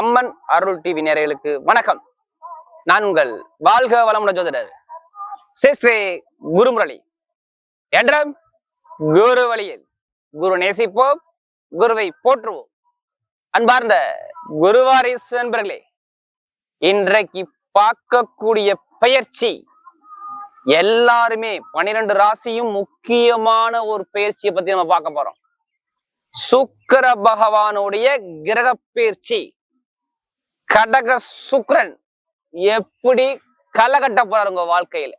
அம்மன் அருள் TV நேயர்களுக்கு வணக்கம். நான் உங்கள் வாழ்க வளமுடன் ஜோதிடர் ஸ்ரீ குருமுரளி என்ற குரு வழியில் குரு நேசிப்போம், குருவை போற்றுவோம். அன்பார்ந்த குருவாரிசு நண்பர்களே, இன்றைக்கு பார்க்கக்கூடிய பயிற்சி எல்லாருமே 12 ராசியும் முக்கியமான ஒரு பயிற்சியை பத்தி நம்ம பார்க்க போறோம். சுக்கிர பகவானுடைய கிரக பயிற்சி. கடக சுக்கிரன் எப்படி களகட்ட போறாரு உங்க வாழ்க்கையில.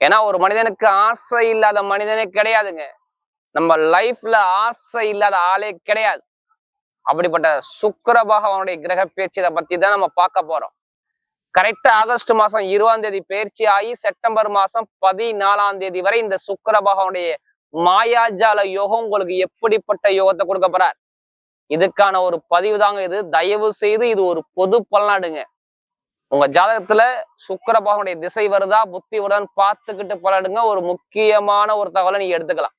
ஏன்னா ஒரு மனிதனுக்கு ஆசை இல்லாத மனிதனே கிடையாதுங்க. நம்ம லைஃப்ல ஆசை இல்லாத ஆளே கிடையாது. அப்படிப்பட்ட சுக்கிர பகவானுடைய கிரக பயிற்சி இதை பத்தி தான் நம்ம பார்க்க போறோம். கரெக்டா ஆகஸ்ட் மாசம் 20ஆம் தேதி பயிற்சி ஆகி செப்டம்பர் மாசம் 14ஆம் தேதி வரை இந்த சுக்கிர பகவானுடைய மாயாஜால யோகம் உங்களுக்கு எப்படிப்பட்ட யோகத்தை கொடுக்க போறார், இதுக்கான ஒரு பதிவு தாங்க இது. தயவு செய்து இது ஒரு பொது பலனாடுங்க. உங்க ஜாதகத்துல சுக்கிர பகவானுடைய திசை வருதா புத்தி வருதான்னு பார்த்துக்கிட்டு பலனுங்க. ஒரு முக்கியமான ஒரு தகவலை நீங்க எடுத்துக்கலாம்.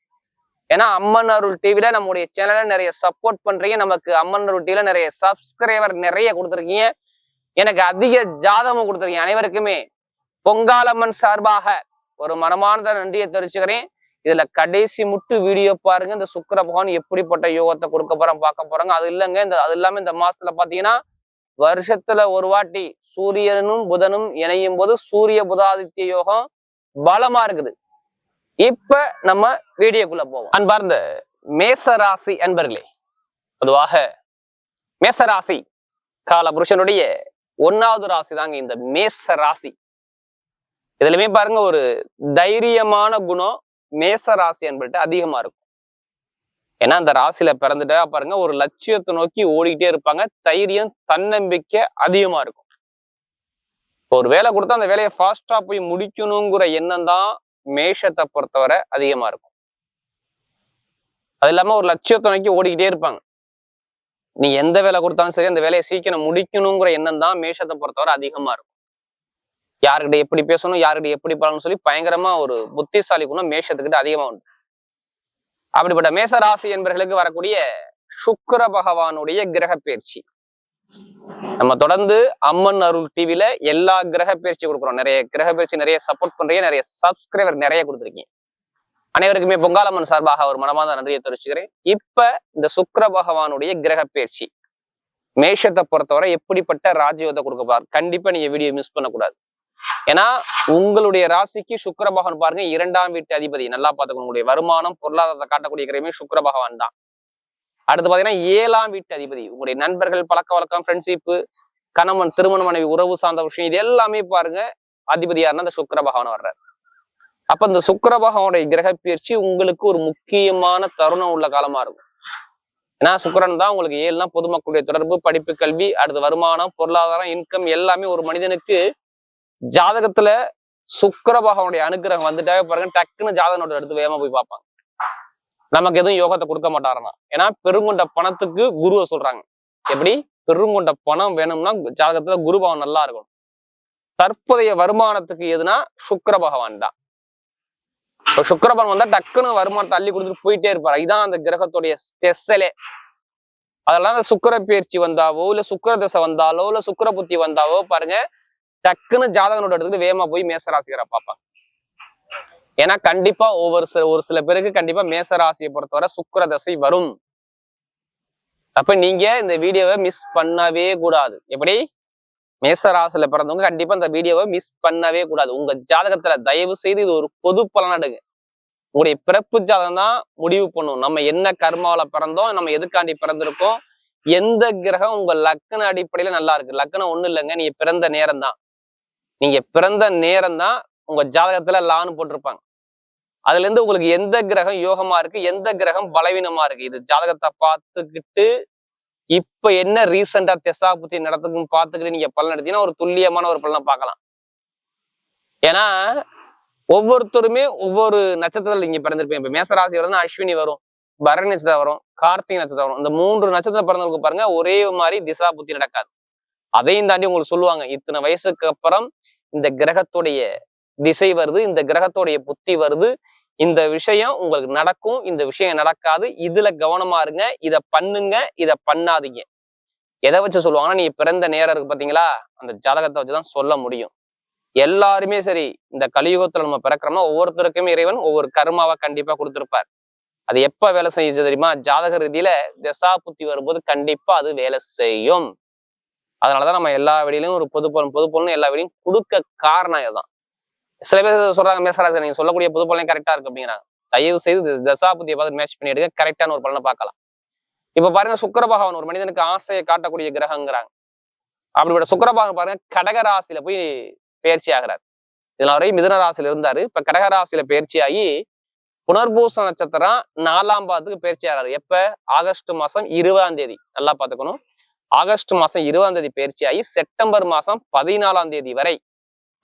ஏன்னா அம்மன் அருள் டிவில நம்முடைய சேனலை நிறைய சப்போர்ட் பண்றீங்க. நமக்கு அம்மன் அருள் டிவில நிறைய சப்ஸ்கிரைபர் நிறைய கொடுத்துருக்கீங்க. எனக்கு அதிக ஜாதகமும் கொடுத்துருக்கீங்க. அனைவருக்குமே பொங்காலம்மன் சார்பாக ஒரு மனமார்ந்த நன்றியை தெரிவிச்சுக்கிறேன். இதுல கடைசி முட்டு வீடியோ பாருங்க. இந்த சுக்கிர பகவான் எப்படிப்பட்ட யோகத்தை கொடுக்க போறோம் பார்க்க போறாங்க. அது இல்லைங்க, அது இல்லாம இந்த மாசத்துல பாத்தீங்கன்னா வருஷத்துல ஒரு வாட்டி சூரியனும் புதனும் இணையும் போது சூரிய புதாதித்ய யோகம் பலமா இருக்குது. இப்ப நம்ம வீடியோக்குள்ள போவோம். அன்பார்ந்த மேசராசி அன்பர்களே, பொதுவாக மேசராசி கால புருஷனுடைய 1வது ராசி தாங்க இந்த மேச ராசி. இதுலயுமே பாருங்க ஒரு தைரியமான குணம் மேச ராசி என்பது அதிகமா இருக்கும். ஏன்னா அந்த ராசியில பிறந்துட்டா பாருங்க ஒரு லட்சியத்தை நோக்கி ஓடிக்கிட்டே இருப்பாங்க. தைரியம் தன்னம்பிக்கை அதிகமா இருக்கும். ஒரு வேலை கொடுத்தா அந்த வேலையை ஃபாஸ்டா போய் முடிக்கணுங்கிற எண்ணம் தான் மேஷத்தை பொறுத்தவரை அதிகமா இருக்கும். அது இல்லாம ஒரு லட்சியத்தை நோக்கி ஓடிக்கிட்டே இருப்பாங்க. நீ எந்த வேலை கொடுத்தாலும் சரி அந்த வேலையை சீக்கிரம் முடிக்கணுங்கிற எண்ணம் தான் மேஷத்தை பொறுத்தவரை அதிகமா இருக்கும். யாருக்கிட்ட எப்படி பேசணும், யாருக்கிட்ட எப்படி பழகணும்னு சொல்லி பயங்கரமா ஒரு புத்திசாலி குணம் மேஷத்துக்கிட்ட அதிகமா உண்டு. அப்படிப்பட்ட மேச ராசி என்பவர்களுக்கு வரக்கூடிய சுக்கிர பகவானுடைய கிரக பயிற்சி நம்ம தொடர்ந்து அம்மன் அருள் டிவில எல்லா கிரக பயிற்சி கொடுக்குறோம். நிறைய கிரக பயிற்சி நிறைய சப்போர்ட் பண்றீங்க, நிறைய சப்ஸ்கிரைபர் நிறைய கொடுத்துருக்கீங்க. அனைவருக்குமே பொங்காலம்மன் சார்பாக ஒரு மனமார்ந்த நன்றியை தெரிவிச்சுக்கிறேன். இப்ப இந்த சுக்கிர பகவானுடைய கிரக பயிற்சி மேஷத்தை பொறுத்தவரை எப்படிப்பட்ட ராஜயோகத்தை கொடுக்க பாரு. கண்டிப்பா நீங்க வீடியோ மிஸ் பண்ணக்கூடாது. ஏன்னா உங்களுடைய ராசிக்கு சுக்கிர பகவான் பாருங்க 2ஆம் வீட்டு அதிபதி. நல்லா பார்த்துக்கணும். உங்களுடைய வருமானம் பொருளாதாரத்தை காட்டக்கூடிய கிரகமே சுக்கிர பகவான் தான். அடுத்து பாத்தீங்கன்னா 7ஆம் வீட்டு அதிபதி. உங்களுடைய நண்பர்கள், பழக்க வழக்கம், ஃப்ரெண்ட்ஷிப்பு, கணவன், திருமண மனைவி, உறவு சார்ந்த விஷயம், இது எல்லாமே பாருங்க அதிபதியாருன்னா அந்த சுக்கிர பகவான் வர்றாரு. அப்ப இந்த சுக்கிர பகவானுடைய கிரக பயிற்சி உங்களுக்கு ஒரு முக்கியமான தருணம் உள்ள காலமா இருக்கும். ஏன்னா சுக்கிரன் தான் உங்களுக்கு 7னா பொதுமக்களுடைய தொடர்பு, படிப்பு, கல்வி, அடுத்து வருமானம், பொருளாதாரம், இன்கம் எல்லாமே ஒரு மனிதனுக்கு ஜாதகத்துல சுக்கிர பகவானுடைய அனுகிரகம் வந்துட்டாவே பாருங்க டக்குன்னு ஜாதக நோட்டை எடுத்து வேகமா போய் பார்ப்பாங்க. நமக்கு எதுவும் யோகத்தை கொடுக்க மாட்டாருன்னா. ஏன்னா பெருங்கொண்ட பணத்துக்கு குருவை சொல்றாங்க. எப்படி பெருங்கொண்ட பணம் வேணும்னா ஜாதகத்துல குரு பகவான் நல்லா இருக்கணும். தற்போதைய வருமானத்துக்கு எதுனா சுக்கிர பகவான் தான். இப்ப சுக்கிர பகவான் வந்தா டக்குன்னு வருமானத்தை அள்ளி கொடுத்துட்டு போயிட்டே இருப்பாரு. இதான் அந்த கிரகத்துடைய ஸ்பெஷலே. அதெல்லாம் அந்த சுக்கிர பயிற்சி வந்தாவோ இல்ல சுக்கிர தசை வந்தாலோ இல்ல சுக்கிர புத்தி வந்தாவோ பாருங்க டக்குன்னு ஜாதகனோட எடுத்துட்டு வேகமா போய் மேசராசிகரை பார்ப்பாங்க. ஏன்னா கண்டிப்பா ஒரு சில பேருக்கு கண்டிப்பா மேசராசியை பொறுத்தவரை சுக்கிர தசை வரும். அப்ப நீங்க இந்த வீடியோவை மிஸ் பண்ணவே கூடாது. எப்படி மேசராசியில பிறந்தவங்க கண்டிப்பா இந்த வீடியோவை மிஸ் பண்ணவே கூடாது. உங்க ஜாதகத்துல தயவு செய்து இது ஒரு பொது பலனடுங்க. உங்களுடைய பிறப்பு ஜாதகம் தான் முடிவு பண்ணும் நம்ம என்ன கர்மாவில பிறந்தோம், நம்ம எதுக்காண்டி பிறந்திருக்கோம், எந்த கிரகம் உங்க லக்ன அடிப்படையில நல்லா இருக்கு. லக்னம் ஒண்ணு இல்லைங்க, நீங்க பிறந்த நேரம் தான். நீங்க பிறந்த நேரம் தான் உங்க ஜாதகத்துல லான்னு போட்டிருப்பாங்க. அதுல இருந்து உங்களுக்கு எந்த கிரகம் யோகமா இருக்கு, எந்த கிரகம் பலவீனமா இருக்கு, இது ஜாதகத்தை பார்த்துக்கிட்டு இப்ப என்ன ரீசெண்டா திசா புத்தி நடத்துக்குன்னு பார்த்துக்கிட்டு நீங்க பலன் எடுத்தீங்கன்னா ஒரு துல்லியமான ஒரு பலனை பார்க்கலாம். ஏன்னா ஒவ்வொருத்தருமே ஒவ்வொரு நட்சத்திரத்துல நீங்க பிறந்திருப்பீங்க. இப்ப மேசராசி வருதுன்னா அஸ்வினி வரும், பரணி நட்சத்திரம் வரும், கார்த்திகை நட்சத்திரம் வரும். இந்த 3 நட்சத்திரம் பிறந்தவங்களுக்கு பாருங்க ஒரே மாதிரி திசா புத்தி நடக்காது. அதையும் தாண்டி உங்களுக்கு சொல்லுவாங்க இத்தனை வயசுக்கு அப்புறம் இந்த கிரகத்துடைய திசை வருது, இந்த கிரகத்துடைய புத்தி வருது, இந்த விஷயம் உங்களுக்கு நடக்கும், இந்த விஷயம் நடக்காது, இதுல கவனமா இருங்க, இத பண்ணுங்க, இத பண்ணாதீங்க. எதை வச்சு சொல்லுவாங்கன்னா, நீ பிறந்த நேரம் இருக்கு பாத்தீங்களா, அந்த ஜாதகத்தை வச்சுதான் சொல்ல முடியும். எல்லாருமே சரி, இந்த கலியுகத்துல நம்ம பிறக்கிறோம்னா ஒவ்வொருத்தருக்குமே இறைவன் ஒவ்வொரு கர்மாவை கண்டிப்பா கொடுத்திருப்பார். அது எப்ப வேலை செய்யுது தெரியுமா? ஜாதக ரீதியில தசா புத்தி வரும்போது கண்டிப்பா அது வேலை செய்யும். அதனாலதான் நம்ம எல்லா வெளியிலும் ஒரு பொது எல்லா வெளியும் கொடுக்க காரணம் இதுதான். சில பேர் சொல்றாங்க, மேசராசி நீங்க சொல்லக்கூடிய பொது பலனே கரெக்டா இருக்கு அப்படிங்கிறாங்க. தயவு செய்து தசா புத்தியை பார்த்து மேட்ச் பண்ணி எடுக்க, கரெக்டான ஒரு பலனை பார்க்கலாம். இப்ப பாருங்க, சுக்கிர பகவான் ஒரு மனிதனுக்கு ஆசையை காட்டக்கூடிய கிரகங்கிறாங்க. அப்படிப்பட்ட சுக்கிர பகவான் பாருங்க கடக ராசியில போய் பயிற்சி ஆகிறார். இதனால வரை மிதுன ராசியில இருந்தாரு. இப்ப கடக ராசியில பயிற்சியாகி புனர்பூச நட்சத்திரம் 4ஆம் பாதத்துக்கு பயிற்சி ஆகிறாரு. எப்ப? ஆகஸ்ட் மாசம் 20ஆம் தேதி. நல்லா பாத்துக்கணும். ஆகஸ்ட் மாசம் 20ஆம் தேதி பயிற்சியாகி செப்டம்பர் மாசம் 14ஆம் தேதி வரை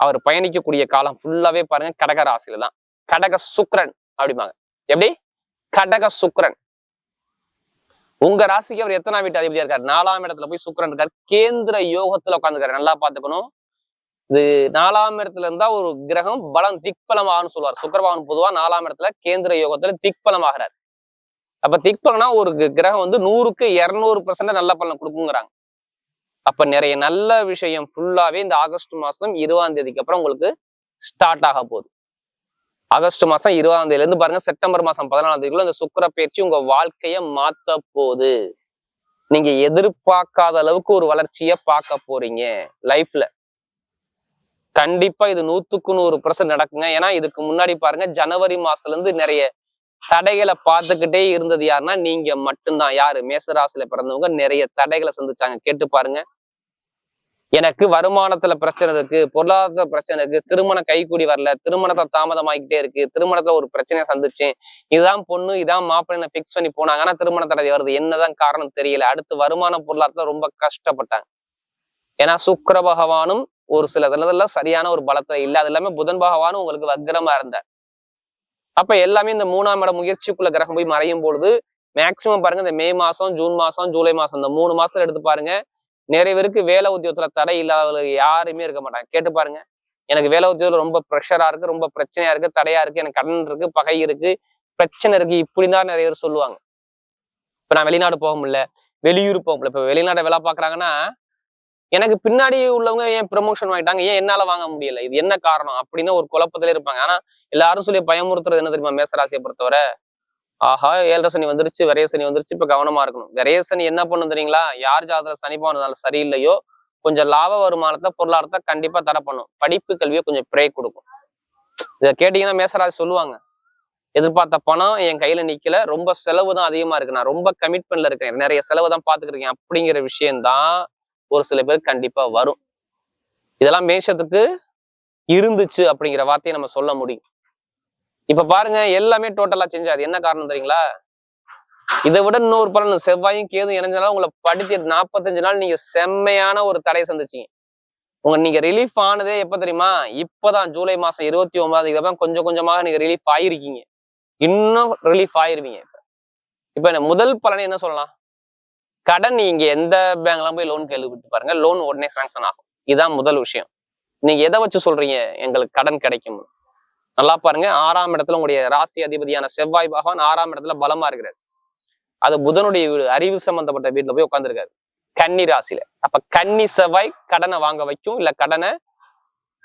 அவர் பயணிக்கக்கூடிய காலம் ஃபுல்லாவே பாருங்க கடக ராசியில தான். கடக சுக்கிரன் அப்படிம்பாங்க. எப்படி? கடக சுக்கிரன். உங்க ராசிக்கு அவர் எத்தனாம் வீட்டு அதிபதியா இருக்காரு? 4ஆம் இடத்துல போய் சுக்கிரன் இருக்காரு. கேந்திர யோகத்துல உட்காந்துருக்காரு. நல்லா பாத்துக்கணும். இது 4ஆம் இடத்துல இருந்தா ஒரு கிரகம் பலம் திக்பலமாகனு சொல்லுவார். சுக்கிரபகவான் பொதுவா 4ஆம் இடத்துல கேந்திர யோகத்துல திக்பலமாகிறார். அப்ப திக்பலம்னா ஒரு கிரகம் வந்து 100க்கு 200% நல்ல பலன் கொடுக்குங்கிறாங்க. அப்ப நிறைய நல்ல விஷயம் ஃபுல்லாவே இந்த ஆகஸ்ட் மாசம் 20ஆம் தேதிக்கு அப்புறம் உங்களுக்கு ஸ்டார்ட் ஆக போகுது. ஆகஸ்ட் மாசம் 20ஆம் தேதியில இருந்து பாருங்க செப்டம்பர் மாசம் 14ஆம் தேதிக்குள்ள இந்த சுக்கிர பயிற்சி உங்க வாழ்க்கைய மாத்த போகுது. நீங்க எதிர்பார்க்காத அளவுக்கு ஒரு வளர்ச்சிய பார்க்க போறீங்க லைஃப்ல. கண்டிப்பா இது 100க்கு 100% நடக்குங்க. ஏன்னா இதுக்கு முன்னாடி பாருங்க ஜனவரி மாசத்துல இருந்து நிறைய தடைகளை பார்த்துக்கிட்டே இருந்தது யாருன்னா நீங்க மட்டும்தான். யாரு? மேசராசியில பிறந்தவங்க நிறைய தடைகளை சந்திச்சாங்க. கேட்டு பாருங்க. எனக்கு வருமானத்துல பிரச்சனை இருக்கு, பொருளாதார பிரச்சனை இருக்கு, திருமணம் கைக்கூடி வரல, திருமணத்தை தாமதமாகிக்கிட்டே இருக்கு, திருமணத்துல ஒரு பிரச்சனையை சந்திச்சேன், இதான் பொண்ணு இதான் மாப்பிள்ளை பிக்ஸ் பண்ணி போனாங்க, ஆனா திருமண தடை வருது, என்னதான் காரணம் தெரியல. அடுத்து வருமான பொருளாதாரத்துல ரொம்ப கஷ்டப்பட்டாங்க. ஏன்னா சுக்கிர பகவானும் ஒரு சில இதெல்லாம் சரியான ஒரு பலத்துல இல்ல. அது எல்லாமே புதன் பகவானும் உங்களுக்கு வக்ரமா இருந்தார். அப்ப எல்லாமே இந்த 3ஆம் இடம் முயற்சிக்குள்ள கிரகம் போய் மறையும் பொழுது மேக்சிமம் பாருங்க இந்த மே மாசம், ஜூன் மாசம், ஜூலை மாசம் இந்த 3 மாசத்துல எடுத்து பாருங்க. நிறைய பேருக்கு வேலை உத்தியோகத்துல தடை இல்லாத யாருமே இருக்க மாட்டாங்க. கேட்டு பாருங்க. எனக்கு வேலை உத்தியோகத்துல ரொம்ப ப்ரெஷரா இருக்கு, ரொம்ப பிரச்சனையா இருக்கு, தடையா இருக்கு, எனக்கு கடன் இருக்கு, பகை இருக்கு, பிரச்சனை இருக்கு, இப்படிதான் நிறைய பேர் சொல்லுவாங்க. இப்ப நான் வெளிநாடு போக முடியல, வெளியூர் போக முடியல. இப்ப வெளிநாட்டை வேலை பாக்குறாங்கன்னா எனக்கு பின்னாடி உள்ளவங்க ஏன் ப்ரமோஷன் வாங்கிட்டாங்க, ஏன் என்னால வாங்க முடியல, இது என்ன காரணம் அப்படின்னு ஒரு குழப்பத்திலே இருப்பாங்க. ஆனா எல்லாரும் சொல்லி பயமுறுத்துறது என்ன தெரியுமா? மேசராசியை பொறுத்தவரை, ஆஹா 7.5 சனி வந்துருச்சு, விரைய சனி வந்துருச்சு, இப்ப கவனமா இருக்கணும். விரைய சனி என்ன பண்ணும் தெரியுங்களா? யார் ஜாதகத்துல சனி பகவான் சரியில்லையோ கொஞ்சம் லாப வருமானத்தை பொருளாதாரத்தை கண்டிப்பா தடை பண்ணும். படிப்பு கல்வியை கொஞ்சம் பிரேக் கொடுக்கும். இதை கேட்டீங்கன்னா மேசராசி சொல்லுவாங்க, எதிர்பார்த்த பணம் என் கையில நிக்கல, ரொம்ப செலவு தான் அதிகமா இருக்கு, நான் ரொம்ப கமிட்மெண்ட்ல இருக்கேன், நிறைய செலவு தான் பாத்துக்கிட்டு அப்படிங்கிற விஷயம்தான் ஒரு சில பேர் கண்டிப்பா வரும். இதெல்லாம் மேஷத்துக்கு இருந்துச்சு அப்படிங்கிற வார்த்தையை நம்ம சொல்ல முடியும். இப்ப பாருங்க எல்லாமே டோட்டலா சேஞ்ச் ஆகுது. என்ன காரணம் தெரியுங்களா? இதை விட இன்னொரு பலன், செவ்வாயும் கேதும் இணைஞ்சனால உங்களை படித்து 45 நாள் நீங்க செம்மையான ஒரு தடையை சந்திச்சீங்க. நீங்க ரிலீஃப் ஆனதே எப்ப தெரியுமா? இப்பதான் ஜூலை மாசம் 29 கொஞ்சம் கொஞ்சமாக நீங்க ரிலீஃப் ஆயிருக்கீங்க. இன்னும் ரிலீஃப் ஆயிருவீங்க. இப்ப முதல் பலனை என்ன சொல்லலாம்? கடன் நீங்க எந்த பேங்க்லாம் போய் லோன் கேள்விப்பட்டு பாருங்க, லோன் உடனே சாங்ஷன் ஆகும். இதுதான் முதல் விஷயம். நீங்க எதை வச்சு சொல்றீங்க எங்களுக்கு கடன் கிடைக்கும்? நல்லா பாருங்க, 6ஆம் இடத்துல உங்களுடைய ராசி அதிபதியான செவ்வாய் பகவான் 6ஆம் இடத்துல பலமா இருக்கிறார். அது புதனுடைய வீடு, அறிவு சம்பந்தப்பட்ட வீட்டுல போய் உட்காந்துருக்காரு கன்னி ராசியில. அப்ப கன்னி செவ்வாய் கடனை வாங்க வைக்கும், இல்ல கடனை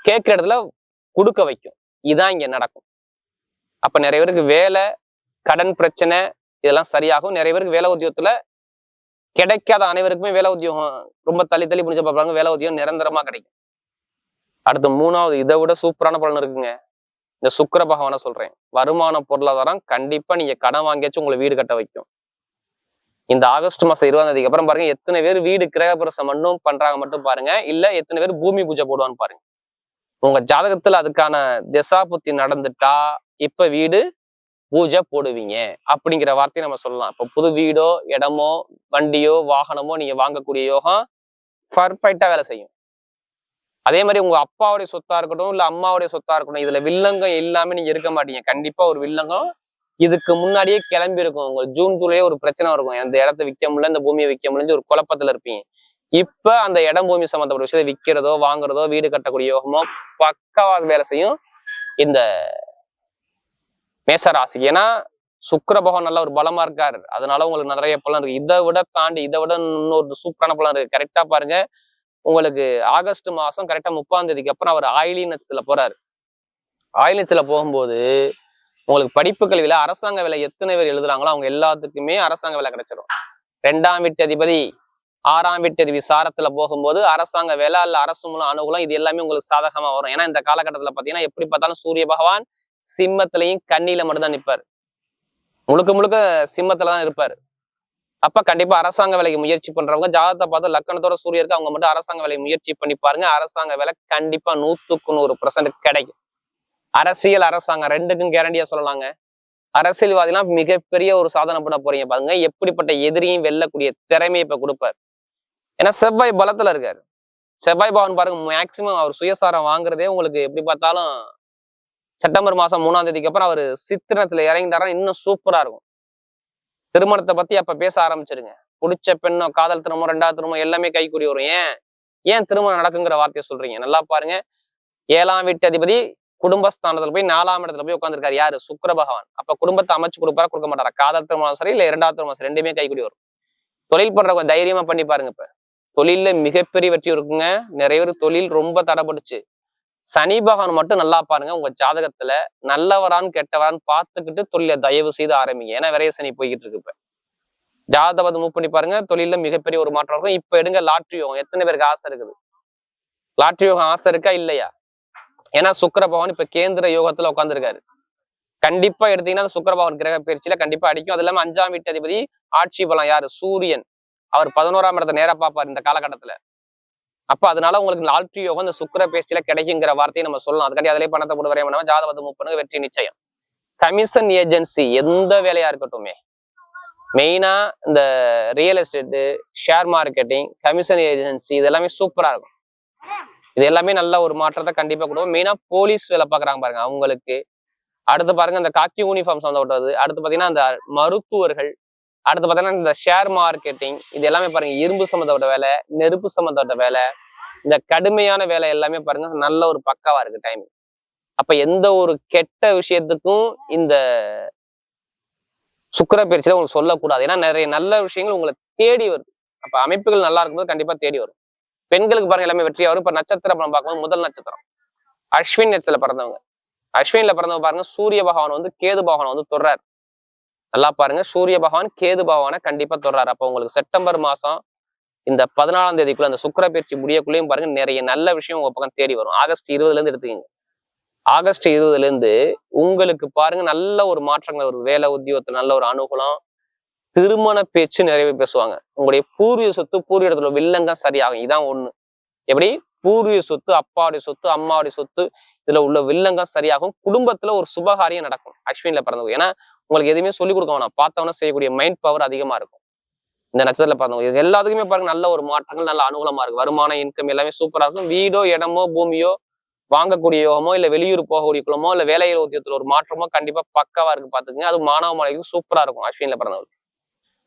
கேட்கிற இடத்துல கொடுக்க வைக்கும். இதுதான் இங்க நடக்கும். அப்ப நிறைய பேருக்கு வேலை, கடன் பிரச்சனை இதெல்லாம் சரியாகும். நிறைய பேருக்கு வேலை உத்தியோகத்துல கிடைக்காத அனைவருக்குமே வேலை உத்தியோகம் ரொம்ப தள்ளி பிடிச்ச பார்ப்பாங்க, வேலை உத்தியோகம் நிரந்தரமா கிடைக்கும். அடுத்து 3வது இதை விட சூப்பரான பலன் இருக்குங்க. இந்த சுக்கிர பகவானை சொல்றேன். வருமான பொருளாதாரம் கண்டிப்பா நீங்க கடன் வாங்கியாச்சும் உங்களை வீடு கட்ட வைக்கும். இந்த ஆகஸ்ட் மாசம் 20ஆம் தேதிக்கு அப்புறம் பாருங்க எத்தனை பேர் வீடு கிரகப்பிரவேசம் மட்டும் பண்றாங்க மட்டும் பாருங்க, இல்ல எத்தனை பேர் பூமி பூஜை போடுவான்னு பாருங்க. உங்க ஜாதகத்துல அதுக்கான திசா புத்தி நடந்துட்டா இப்ப வீடு பூஜை போடுவீங்க அப்படிங்கிற வார்த்தையை நம்ம சொல்லலாம். இப்ப புது வீடோ இடமோ வண்டியோ வாகனமோ நீங்க வாங்கக்கூடிய யோகம் பர்ஃபெக்டா வேலை செய்யும். அதே மாதிரி உங்க அப்பாவுடைய சொத்தா இருக்கட்டும், இல்ல அம்மாவுடைய சொத்தா இருக்கட்டும், இதுல வில்லங்கம் இல்லாம நீங்க இருக்க மாட்டீங்க. கண்டிப்பா ஒரு வில்லங்கம் இதுக்கு முன்னாடியே கிளம்பி இருக்கும். உங்க ஜூன் ஜூலையே ஒரு பிரச்சனை இருக்கும், அந்த இடத்த விற்க முடியல, இந்த பூமியை விற்க முடியல, ஒரு குழப்பத்துல இருப்பீங்க. இப்ப அந்த இடம் பூமி சம்பந்தப்பட்ட விஷயத்தை விற்கிறதோ வாங்குறதோ வீடு கட்டக்கூடிய யோகமோ பக்காவாக வேலை செய்யும் இந்த மேசராசி. ஏன்னா சுக்கிர பகவான் நல்ல ஒரு பலமா இருக்காரு, அதனால உங்களுக்கு நிறைய பலன் இருக்கு. இதை விட தாண்டி இதை விட இன்னொரு சூப்பரான பலன் இருக்கு. கரெக்டா பாருங்க, உங்களுக்கு ஆகஸ்ட் மாசம் கரெக்டா 30ஆம் தேதிக்கு அப்புறம் அவர் ஆயிலி நட்சத்திரத்துல போறாரு. ஆயிலி நட்சத்திரத்துல போகும்போது உங்களுக்கு படிப்பு கல்வியில அரசாங்க வேலை எத்தனை பேர் எழுதுறாங்களோ அவங்க எல்லாத்துக்குமே அரசாங்க வேலை கிடைச்சிடும். 2ஆம் வீட்டு அதிபதி 6ஆம் வீட்டு அதிபதி சாரத்துல போகும்போது அரசாங்க வேலை அல்ல அரசு மூலம் அனுகூலம் இது எல்லாமே உங்களுக்கு சாதகமா வரும். ஏன்னா இந்த காலகட்டத்துல பாத்தீங்கன்னா எப்படி பார்த்தாலும் சூரிய பகவான் சிம்மத்திலையும் கன்னியில மட்டும்தான் நிற்பாரு, முழுக்க முழுக்க சிம்மத்துலதான் இருப்பாரு. அப்ப கண்டிப்பா அரசாங்க வேலைக்கு முயற்சி பண்றவங்க ஜாதகத்தை பார்த்து லக்கணத்தோட சூரிய இருக்கு, அவங்க மட்டும் அரசாங்க வேலைக்கு முயற்சி பண்ணி பாருங்க. அரசாங்க வேலை கண்டிப்பா 100க்கு 100% கிடைக்கும். அரசியல் அரசாங்கம் ரெண்டுக்கும் கேரண்டியா சொல்லலாங்க. அரசியல்வாதிலாம் மிகப்பெரிய ஒரு சாதனை பண்ண போறீங்க பாருங்க. எப்படிப்பட்ட எதிரியும் வெல்லக்கூடிய திறமையை இப்ப கொடுப்பாரு. ஏன்னா செவ்வாய் பலத்துல இருக்காரு. செவ்வாய் பவன் பாருங்க, மேக்சிமம் அவர் சுயசாரம் வாங்குறதே உங்களுக்கு எப்படி பார்த்தாலும் செப்டம்பர் மாசம் 3ஆம் தேதிக்கு அப்புறம் அவர் சித்திரத்துல இறங்கிட்டாரா இன்னும் சூப்பரா இருக்கும். திருமணத்தை பத்தி அப்ப பேச ஆரம்பிச்சிருங்க. பிடிச்ச பெண்ணோ காதல் திருமணம் 2வது திருமணம் எல்லாமே கைக்கூடி வரும். ஏன் திருமணம் நடக்குங்கிற வார்த்தையை சொல்றீங்க? நல்லா பாருங்க, 7ஆம் வீட்டு அதிபதி குடும்பஸ்தானத்துல போய் 4ஆம் இடத்துல போய் உட்காந்துருக்காரு. யாரு? சுக்கிர பகவான். அப்ப குடும்பத்தை அமைச்சு கொடுப்பாரா கொடுக்க மாட்டாரா? காதல் திருமணம் சரி இல்ல 2வது திருமணம் சரி, ரெண்டுமே கைக்கூடி வரும். தொழில் பண்றவங்க தைரியமா பண்ணி பாருங்க. இப்ப தொழில்ல மிகப்பெரிய வெற்றி இருக்குங்க. நிறைய பேர் தொழில் ரொம்ப தடைபடுச்சு. சனி பகவான் மட்டும் நல்லா பாருங்க, உங்க ஜாதகத்துல நல்லவரான்னு கெட்டவரான்னு பார்த்துக்கிட்டு தொழில தயவு செய்து ஆரம்பிங்க. ஏன்னா விரைய சனி போய்கிட்டு இருக்கு. இப்ப ஜாதகத்தை பார்த்து மூவ் பண்ணி பாருங்க, தொழில மிகப்பெரிய ஒரு மாற்றம் இருக்கும். இப்ப எடுங்க லாட்ரி யோகம். எத்தனை பேருக்கு ஆசை இருக்குது? லாட்ரி யோகம் ஆசை இருக்கா இல்லையா? ஏன்னா சுக்கிர பகவான் இப்ப கேந்திர யோகத்துல உட்காந்துருக்காரு. கண்டிப்பா எடுத்தீங்கன்னா சுக்கிர பகவான் கிரக பயிற்சியில கண்டிப்பா அடிக்கும். அது இல்லாம 5ஆம் வீட்டு அதிபதி ஆட்சி பலம் யாரு? சூரியன். அவர் 11ஆம் இடத்தை நேரா பார்ப்பாரு இந்த காலகட்டத்துல. அப்ப அதனால உங்களுக்கு லாட்ரி யோகம் இந்த சுக்கிர பயிற்சியில கிடைக்குங்கிற வார்த்தையை நம்ம சொல்லலாம். அதுக்காண்டி அதிலே பணத்தை போட்டு வரைய பண்ணாம ஜாதகத்தை மூவ் பண்ணுங்க, வெற்றி நிச்சயம். கமிஷன் ஏஜென்சி எந்த வேலையா இருக்கட்டுமே, மெயினா இந்த real estate, share marketing, commission agency இது எல்லாமே சூப்பரா இருக்கும். இது எல்லாமே நல்ல ஒரு மாற்றத்தை கண்டிப்பா கொடுக்கும். மெயினா போலீஸ் வேலை பாக்குறாங்க பாருங்க அவங்களுக்கு. அடுத்து பாருங்க இந்த காக்கி யூனிஃபார்ம் சம்மந்தப்பட்டது. அடுத்து பாத்தீங்கன்னா இந்த மருத்துவர்கள். அடுத்து பாத்தீங்கன்னா இந்த ஷேர் மார்க்கெட்டிங் இது எல்லாமே பாருங்க. இரும்பு சம்மந்தப்பட்ட வேலை, நெருப்பு சம்மந்தப்பட்ட வேலை, இந்த கடுமையான வேலை எல்லாமே பாருங்க நல்ல ஒரு பக்காவா இருக்கு டைம். அப்ப எந்த ஒரு கெட்ட விஷயத்துக்கும் இந்த சுக்கிர பயிற்சியில உங்களுக்கு சொல்லக்கூடாது. ஏன்னா நிறைய நல்ல விஷயங்கள் உங்களை தேடி வருது. அப்ப அமைப்புகள் நல்லா இருக்கும்போது கண்டிப்பா தேடி வரும். பெண்களுக்கு பாருங்க எல்லாமே வெற்றியா வரும். இப்ப நட்சத்திரம் பார்க்கும்போது முதல் நட்சத்திரம் அஸ்வின் நட்சத்திரத்துல பிறந்தவங்க. அஸ்வின்ல பிறந்தவங்க பாருங்க, சூரிய பகவான் வந்து கேது பகவான் வந்து தொடுறாரு. நல்லா பாருங்க, சூரிய பகவான் கேது பகவானை கண்டிப்பா தொடுறாரு. அப்ப உங்களுக்கு செப்டம்பர் மாசம் இந்த 14ஆம் தேதிக்குள்ள அந்த சுக்கிர பயிற்சி முடியக்குள்ளேயும் பாருங்க நிறைய நல்ல விஷயம் உங்க பக்கம் தேடி வரும். ஆகஸ்ட் 20ல இருந்து எடுத்துக்கீங்க. ஆகஸ்ட் 20ல இருந்து உங்களுக்கு பாருங்க நல்ல ஒரு மாற்றங்கள் ஒரு வேலை உத்தியோகத்துல நல்ல ஒரு அனுகூலம், திருமண பேச்சு நிறைய பேசுவாங்க. உங்களுடைய பூர்வீக சொத்து பூர்வீக இடத்துல வில்லங்க சரியாகும். இதான் ஒண்ணு. எப்படி? பூர்வீக சொத்து, அப்பாவுடைய சொத்து, அம்மாவுடைய சொத்து இதுல உள்ள வில்லங்க சரியாகும். குடும்பத்துல ஒரு சுபகாரியம் நடக்கும் அஸ்வின்ல பிறந்தவங்க. ஏன்னா உங்களுக்கு எதுவுமே சொல்லிக் கொடுக்க வேணாம், பார்த்தவன செய்யக்கூடிய மைண்ட் பவர் அதிகமா இருக்கும் இந்த நட்சத்திரத்துல பிறந்தவங்க. இது எல்லாத்துக்குமே பாருங்க நல்ல ஒரு மாற்றங்கள் நல்ல அனுகூலமா இருக்கு. வருமானம், இன்கம் எல்லாமே சூப்பரா இருக்கும். வீடோ இடமோ பூமியோ வாங்கக்கூடிய யோகமோ இல்ல வெளியூர் போகக்கூடிய குளமோ இல்ல வேலையில உத்தியத்துல ஒரு மாற்றமோ கண்டிப்பா பக்காவா இருக்கு. பாத்துக்கங்க. அது மாணவ மாணவிக்கு சூப்பரா இருக்கும் அஸ்வின்ல பிறந்தவங்க.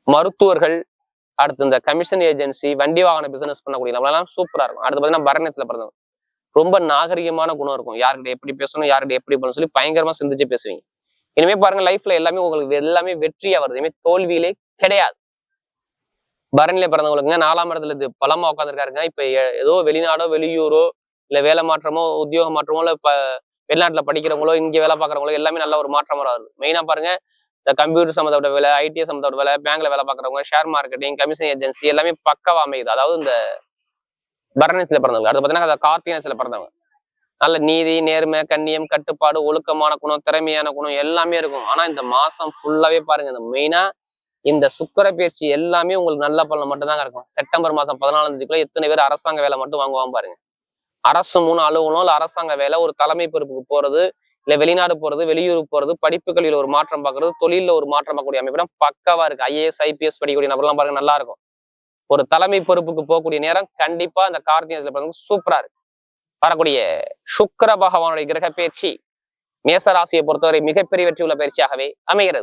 மருத்துவர்கள், அடுத்து இந்த கமிஷன் ஏஜென்சி, வண்டி வாகன பிசினஸ் பண்ணக்கூடிய நம்மளெல்லாம் சூப்பரா இருக்கும். அடுத்து பாத்தீங்கன்னா பரணத்துல பிறந்தவங்க. ரொம்ப நாகரிகமான குணம் இருக்கும். யார்கிட்ட எப்படி பேசணும், யார்கிட்ட எப்படி பண்ணணும் சொல்லி பயங்கரமா சிந்திச்சு பேசுவீங்க. இனிமே பாருங்க லைஃப்ல எல்லாமே உங்களுக்கு எல்லாமே வெற்றியா வருது. இனிமே தோல்வியிலே கிடையாது. பரணில பிறந்தவங்களுக்குங்க 4ஆம் இடத்துல இது பலமா உட்காந்துருக்காருங்க. இப்ப ஏதோ வெளிநாடோ வெளியூரோ இல்ல வேலை மாற்றமோ உத்தியோக மாற்றமோ இல்ல வெளிநாட்டுல படிக்கிறவங்களோ இங்க வேலை பாக்குறவங்களோ எல்லாமே நல்ல ஒரு மாற்றம் வராது. மெயினா பாருங்க இந்த கம்ப்யூட்டர் சம்மந்தப்பட்ட வேலை, ஐடி சம்மந்தப்பட்ட வேலை, பேங்க்ல வேலை பாக்குறவங்க, ஷேர் மார்க்கெட்டிங், கமிஷன் ஏஜென்சி எல்லாமே பக்காவா அமையுது. அதாவது இந்த பரணசில பிறந்தவங்க. அடுத்து பாத்தீங்கன்னா கார்த்திகை பிறந்தவங்க. நல்ல நீதி, நேர்மை, கண்ணியம், கட்டுப்பாடு, ஒழுக்கமான குணம், திறமையான குணம் எல்லாமே இருக்கும். ஆனா இந்த மாசம் ஃபுல்லாவே பாருங்க இந்த மெயினா இந்த சுக்கிர பயிற்சி எல்லாமே உங்களுக்கு நல்ல பலன் மட்டும் தாங்க இருக்கும். செப்டம்பர் மாசம் 14ஆம் தேதிக்குள்ள எத்தனை பேர் அரசாங்க வேலை மட்டும் வாங்குவாங்க பாருங்க. அரசு 3 அலுவலகம் இல்ல அரசாங்க வேலை, ஒரு தலைமை பொறுப்புக்கு போறது, இல்ல வெளிநாடு போறது, வெளியூர் போறது, படிப்பு கல்வியில ஒரு மாற்றம் பார்க்கறது, தொழில ஒரு மாற்றம் பார்க்கக்கூடிய அமைப்பு பக்காவா இருக்கு. IAS, IPS படிக்கக்கூடிய நபர்லாம் பாருங்க நல்லா இருக்கும். ஒரு தலைமை பொறுப்புக்கு போகக்கூடிய நேரம் கண்டிப்பா இந்த கார்த்திகை சூப்பரா இருக்கு. வரக்கூடிய சுக்கிர பகவானுடைய கிரக பயிற்சி மேச ராசியை பொறுத்தவரை மிகப்பெரிய வெற்றி உள்ள பயிற்சியாகவே அமைகிறது.